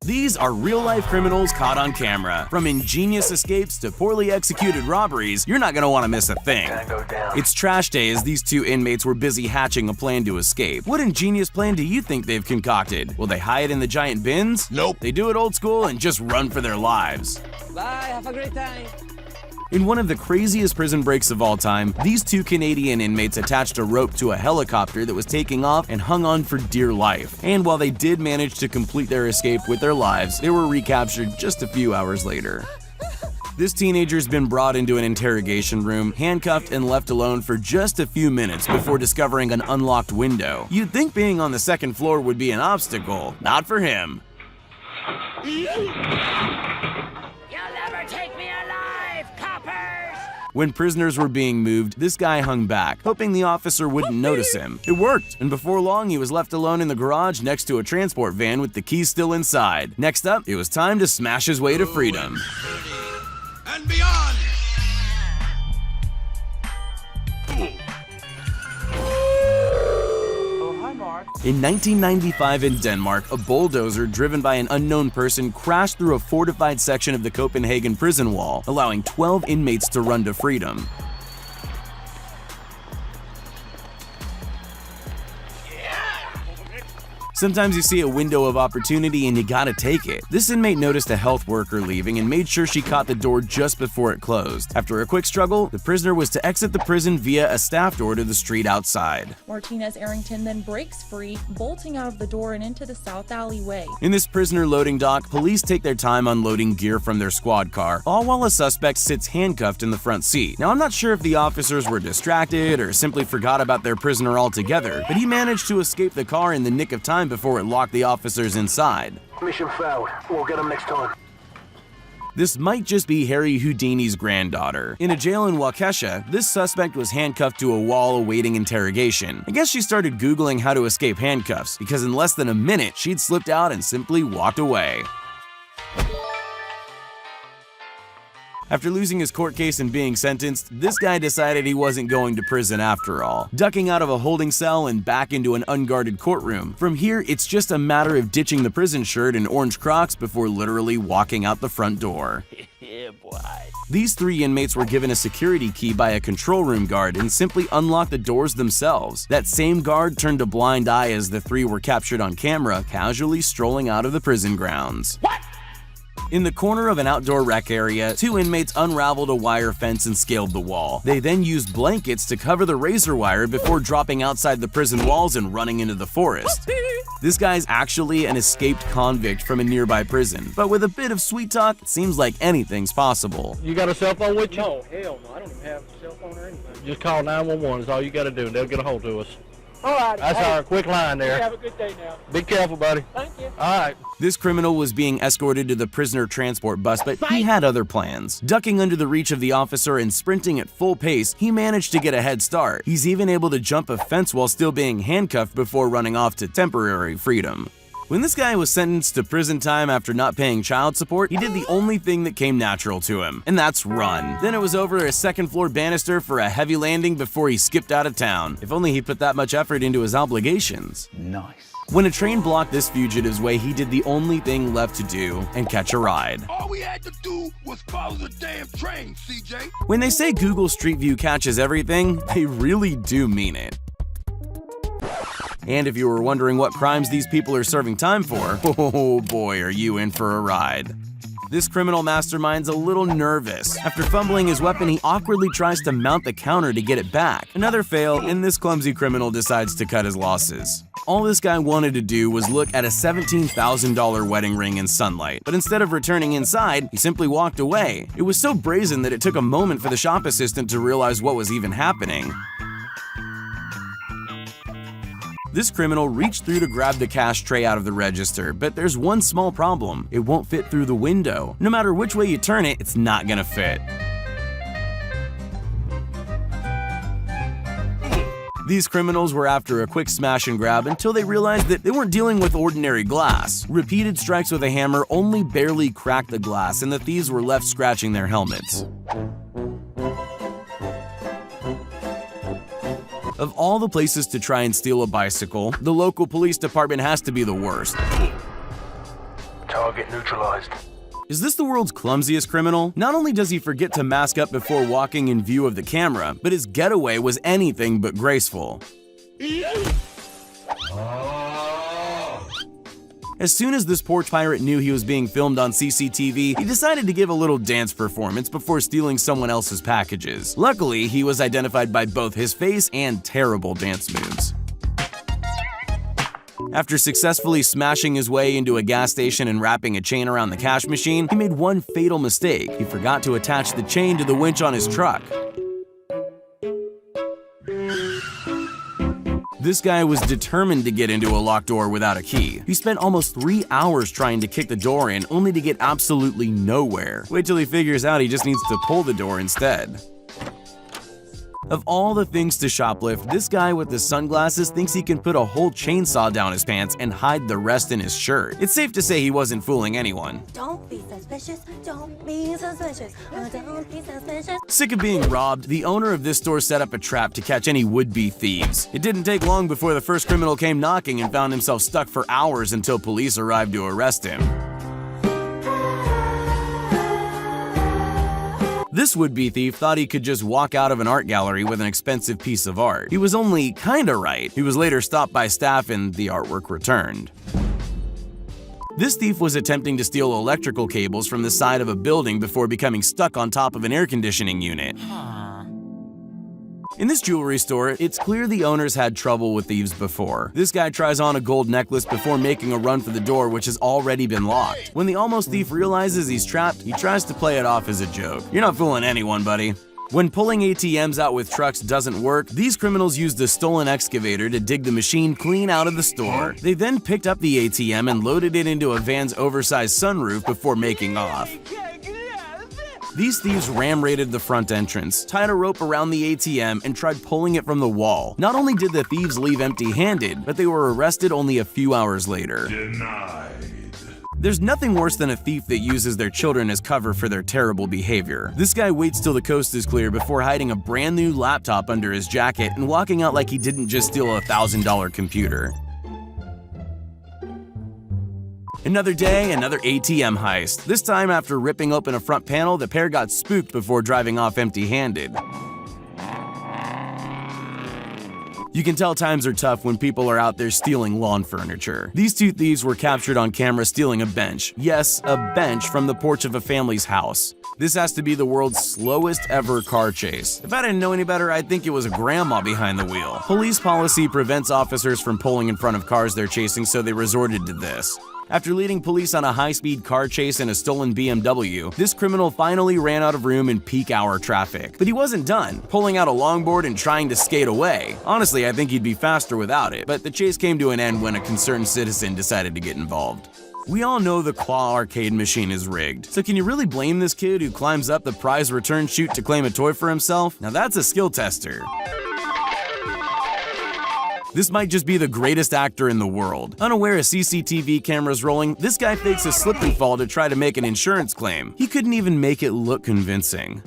These are real-life criminals caught on camera. From ingenious escapes to poorly executed robberies, you're not going to want to miss a thing. It's trash day as these two inmates were busy hatching a plan to escape. What ingenious plan do you think they've concocted? Will they hide in the giant bins? Nope. They do it old school and just run for their lives. Bye, have a great time. In one of the craziest prison breaks of all time, these two Canadian inmates attached a rope to a helicopter that was taking off and hung on for dear life. And while they did manage to complete their escape with their lives, they were recaptured just a few hours later. This teenager's been brought into an interrogation room, handcuffed and left alone for just a few minutes before discovering an unlocked window. You'd think being on the second floor would be an obstacle. Not for him. You'll never take me alive, coppers! When prisoners were being moved, this guy hung back, hoping the officer wouldn't notice him. It worked, and before long he was left alone in the garage next to a transport van with the keys still inside. Next up, it was time to smash his way to freedom. And beyond! In 1995 in Denmark, a bulldozer driven by an unknown person crashed through a fortified section of the Copenhagen prison wall, allowing 12 inmates to run to freedom. Sometimes you see a window of opportunity and you gotta take it. This inmate noticed a health worker leaving and made sure she caught the door just before it closed. After a quick struggle, the prisoner was to exit the prison via a staff door to the street outside. Martinez Arrington then breaks free, bolting out of the door and into the south alleyway. In this prisoner loading dock, police take their time unloading gear from their squad car, all while a suspect sits handcuffed in the front seat. Now, I'm not sure if the officers were distracted or simply forgot about their prisoner altogether, but he managed to escape the car in the nick of time before it locked the officers inside. Mission failed. We'll get him next time. This might just be Harry Houdini's granddaughter. In a jail in Waukesha, this suspect was handcuffed to a wall awaiting interrogation. I guess she started Googling how to escape handcuffs, because in less than a minute, she'd slipped out and simply walked away. After losing his court case and being sentenced, this guy decided he wasn't going to prison after all, ducking out of a holding cell and back into an unguarded courtroom. From here, it's just a matter of ditching the prison shirt and orange Crocs before literally walking out the front door. Yeah, boy. These three inmates were given a security key by a control room guard and simply unlocked the doors themselves. That same guard turned a blind eye as the three were captured on camera, casually strolling out of the prison grounds. What? In the corner of an outdoor rec area, two inmates unraveled a wire fence and scaled the wall. They then used blankets to cover the razor wire before dropping outside the prison walls and running into the forest. This guy's actually an escaped convict from a nearby prison, but with a bit of sweet talk, it seems like anything's possible. You got a cell phone with you? No, hell no. I don't even have a cell phone or anything. Just call 911 is all you got to do, and they'll get a hold of us. All right. That's our quick line there. Have a good day now. Be careful, buddy. Thank you. All right. This criminal was being escorted to the prisoner transport bus, but he had other plans. Ducking under the reach of the officer and sprinting at full pace, he managed to get a head start. He's even able to jump a fence while still being handcuffed before running off to temporary freedom. When this guy was sentenced to prison time after not paying child support, he did the only thing that came natural to him, and that's run. Then it was over a second-floor banister for a heavy landing before he skipped out of town. If only he put that much effort into his obligations. Nice. When a train blocked this fugitive's way, he did the only thing left to do and catch a ride. All we had to do was follow the damn train, CJ. When they say Google Street View catches everything, they really do mean it. And if you were wondering what crimes these people are serving time for, oh boy, are you in for a ride. This criminal mastermind's a little nervous. After fumbling his weapon, he awkwardly tries to mount the counter to get it back. Another fail, and this clumsy criminal decides to cut his losses. All this guy wanted to do was look at a $17,000 wedding ring in sunlight, but instead of returning inside, he simply walked away. It was so brazen that it took a moment for the shop assistant to realize what was even happening. This criminal reached through to grab the cash tray out of the register, but there's one small problem. It won't fit through the window. No matter which way you turn it, it's not gonna fit. These criminals were after a quick smash and grab until they realized that they weren't dealing with ordinary glass. Repeated strikes with a hammer only barely cracked the glass, and the thieves were left scratching their helmets. Of all the places to try and steal a bicycle, the local police department has to be the worst. Target Target neutralized. Is this the world's clumsiest criminal? Not only does he forget to mask up before walking in view of the camera, but his getaway was anything but graceful. As soon as this porch pirate knew he was being filmed on CCTV, he decided to give a little dance performance before stealing someone else's packages. Luckily, he was identified by both his face and terrible dance moves. After successfully smashing his way into a gas station and wrapping a chain around the cash machine, he made one fatal mistake. He forgot to attach the chain to the winch on his truck. This guy was determined to get into a locked door without a key. He spent almost 3 hours trying to kick the door in, only to get absolutely nowhere. Wait till he figures out he just needs to pull the door instead. Of all the things to shoplift, this guy with the sunglasses thinks he can put a whole chainsaw down his pants and hide the rest in his shirt. It's safe to say he wasn't fooling anyone. Don't be suspicious, don't be suspicious, don't be suspicious. Sick of being robbed, the owner of this store set up a trap to catch any would-be thieves. It didn't take long before the first criminal came knocking and found himself stuck for hours until police arrived to arrest him. This would-be thief thought he could just walk out of an art gallery with an expensive piece of art. He was only kinda right. He was later stopped by staff and the artwork returned. This thief was attempting to steal electrical cables from the side of a building before becoming stuck on top of an air conditioning unit. In this jewelry store, it's clear the owners had trouble with thieves before. This guy tries on a gold necklace before making a run for the door, which has already been locked. When the almost thief realizes he's trapped, he tries to play it off as a joke. You're not fooling anyone, buddy. When pulling ATMs out with trucks doesn't work, these criminals used a stolen excavator to dig the machine clean out of the store. They then picked up the ATM and loaded it into a van's oversized sunroof before making off. These thieves ram-raided the front entrance, tied a rope around the ATM, and tried pulling it from the wall. Not only did the thieves leave empty-handed, but they were arrested only a few hours later. Denied. There's nothing worse than a thief that uses their children as cover for their terrible behavior. This guy waits till the coast is clear before hiding a brand new laptop under his jacket and walking out like he didn't just steal a $1,000 computer. Another day, another ATM heist. This time, after ripping open a front panel, the pair got spooked before driving off empty-handed. You can tell times are tough when people are out there stealing lawn furniture. These two thieves were captured on camera stealing a bench. Yes, a bench from the porch of a family's house. This has to be the world's slowest ever car chase. If I didn't know any better, I'd think it was a grandma behind the wheel. Police policy prevents officers from pulling in front of cars they're chasing, so they resorted to this. After leading police on a high-speed car chase in a stolen BMW, this criminal finally ran out of room in peak hour traffic. But he wasn't done, pulling out a longboard and trying to skate away. Honestly, I think he'd be faster without it, but the chase came to an end when a concerned citizen decided to get involved. We all know the claw arcade machine is rigged, so can you really blame this kid who climbs up the prize return chute to claim a toy for himself? Now that's a skill tester. This might just be the greatest actor in the world. Unaware a CCTV camera's rolling, this guy fakes a slip and fall to try to make an insurance claim. He couldn't even make it look convincing.